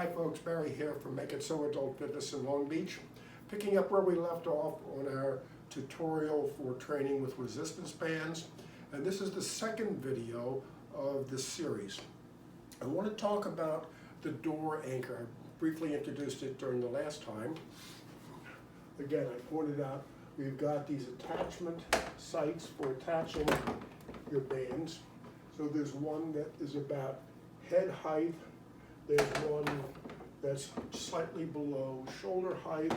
Hi folks, Barry here from Make It So Adult Fitness in Long Beach. Picking up where we left off on our tutorial for training with resistance bands. And this is the second video of this series. I want to talk about the door anchor. I briefly introduced it during the last time. Again, I pointed out we've got these attachment sites for attaching your bands. So there's one that is about head height. There's one that's slightly below shoulder height.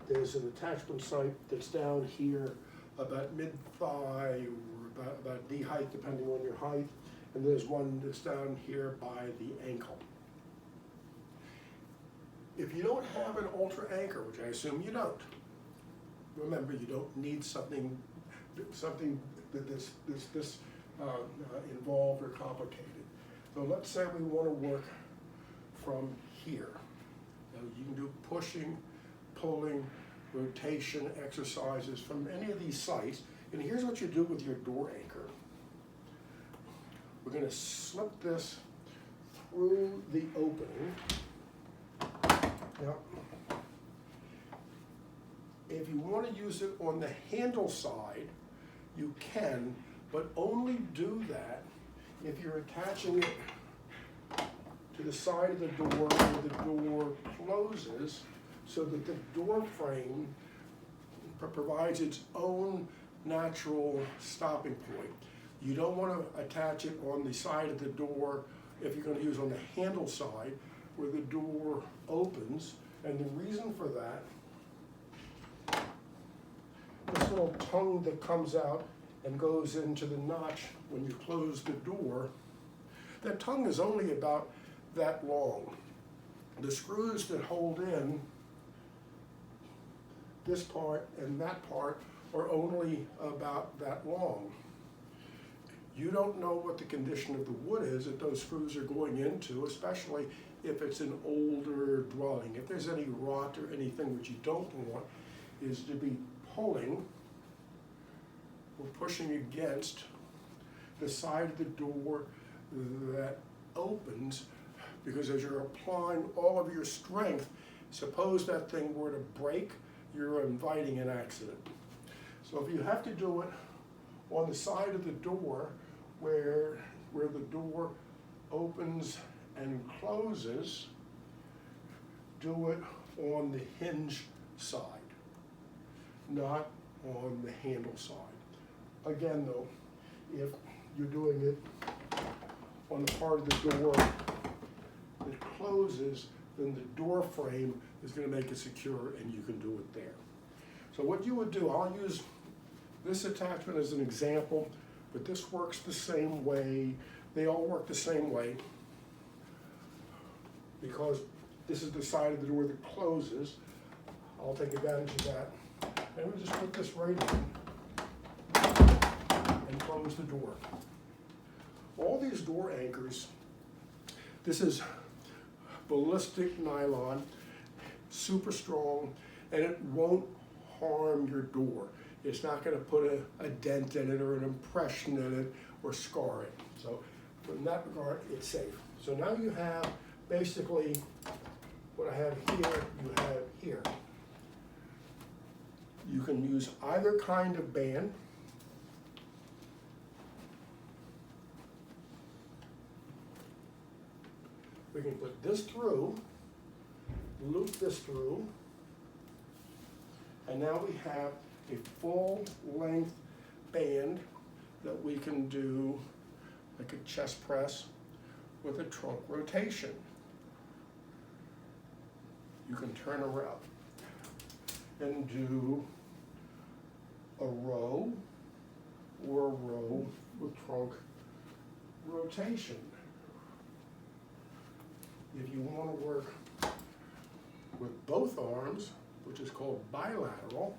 There's an attachment site that's down here about mid-thigh or about knee height, depending on your height. And there's one that's down here by the ankle. If you don't have an ultra anchor, which I assume you don't, remember you don't need something that's this involved or complicated. So let's say we want to work from here. Now you can do pushing, pulling, rotation exercises from any of these sites. And here's what you do with your door anchor. We're going to slip this through the opening. Now, if you want to use it on the handle side, you can, but only do that if you're attaching it to the side of the door where the door closes, so that the door frame provides its own natural stopping point. You don't want to attach it on the side of the door if you're going to use on the handle side where the door opens. And the reason for that, this little tongue that comes out and goes into the notch when you close the door, that tongue is only about that long. The screws that hold in this part and that part are only about that long. You don't know what the condition of the wood is that those screws are going into, especially if it's an older dwelling. If there's any rot or anything which you don't want is to be pulling or pushing against the side of the door that opens, because as you're applying all of your strength, suppose that thing were to break, you're inviting an accident. So if you have to do it on the side of the door where the door opens and closes, do it on the hinge side, not on the handle side. Again though, if you're doing it on the part of the door that closes, then the door frame is going to make it secure and you can do it there. So what you would do, I'll use this attachment as an example, but this works the same way. They all work the same way because this is the side of the door that closes. I'll take advantage of that. And we just put this right in and close the door. All these door anchors, this is ballistic nylon, super strong, and it won't harm your door. It's not going to put a dent in it or an impression in it or scar it. So from that regard, it's safe. So now you have basically what I have here, you have here. You can use either kind of band. We can put this through, loop this through, and now we have a full-length band that we can do like a chest press with a trunk rotation. You can turn around and do a row or a row with trunk rotation. If you want to work with both arms, which is called bilateral,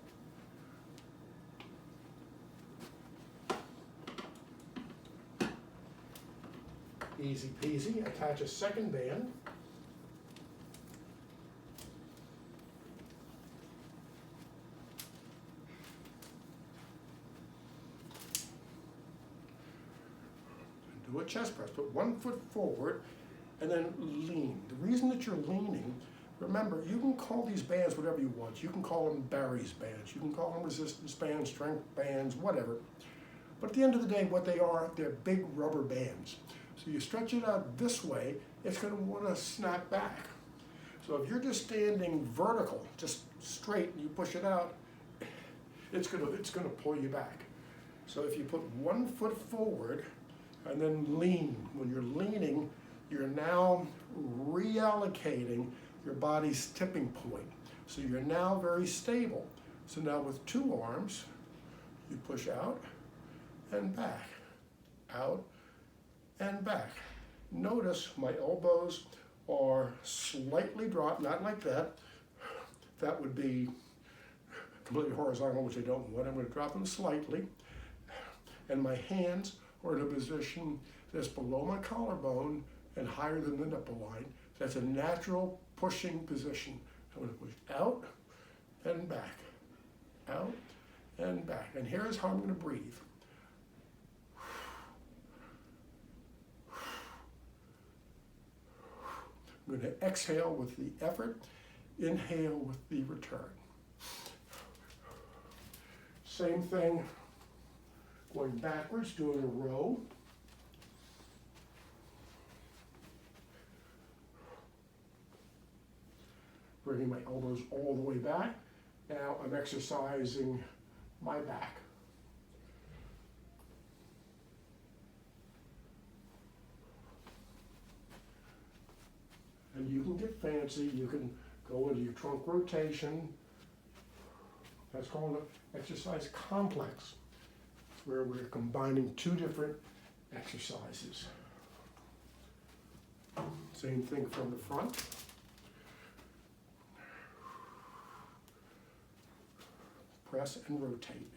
easy peasy, attach a second band. Do a chest press. Put 1 foot forward and then lean. The reason that you're leaning, remember, you can call these bands whatever you want. You can call them Barry's bands, you can call them resistance bands, strength bands, whatever. But at the end of the day, what they are, they're big rubber bands. So you stretch it out this way, it's going to want to snap back. So if you're just standing vertical, just straight, and you push it out, it's going to pull you back. So if you put 1 foot forward and then lean, when you're leaning, you're now reallocating your body's tipping point. So you're now very stable. So now with 2 arms, you push out and back, out and back. Notice my elbows are slightly dropped, not like that. That would be completely horizontal, which I don't want. I'm going to drop them slightly. And my hands are in a position that's below my collarbone and higher than the nipple line. That's a natural pushing position. I'm going to push out and back, out and back. And here's how I'm going to breathe. I'm going to exhale with the effort, inhale with the return. Same thing, going backwards, doing a row. Bringing my elbows all the way back. Now I'm exercising my back. And you can get fancy, you can go into your trunk rotation. That's called an exercise complex, where we're combining 2 different exercises. Same thing from the front. Press and rotate.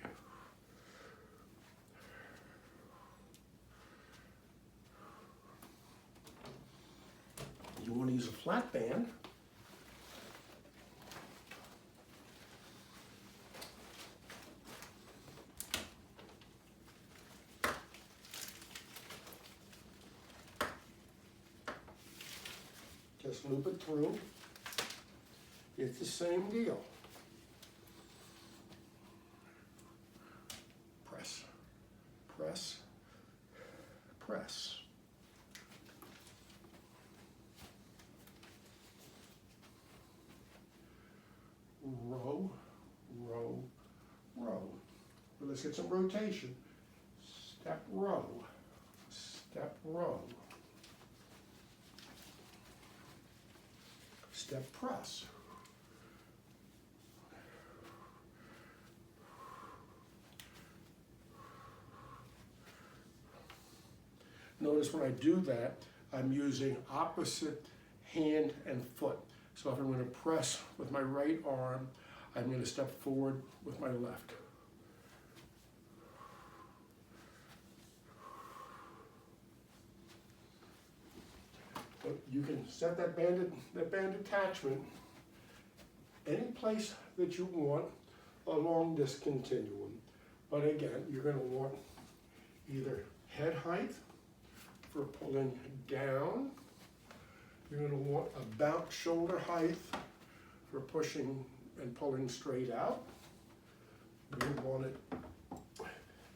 You want to use a flat band. Just loop it through. It's the same deal. Press, press, press. Row, row, row. Well, let's get some rotation. Step, row, step, row. Step, press. Notice when I do that, I'm using opposite hand and foot. So if I'm going to press with my right arm, I'm going to step forward with my left. But you can set that band attachment any place that you want along this continuum. But again, you're going to want either head height for pulling down. You're going to want about shoulder height for pushing and pulling straight out. You want it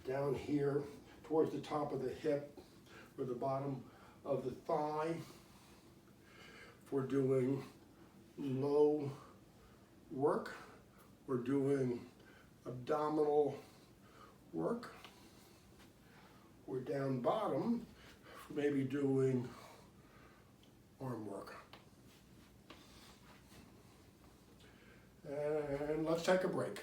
down here towards the top of the hip or the bottom of the thigh for doing low work. We're doing abdominal work. We're down bottom for maybe doing arm work. And let's take a break.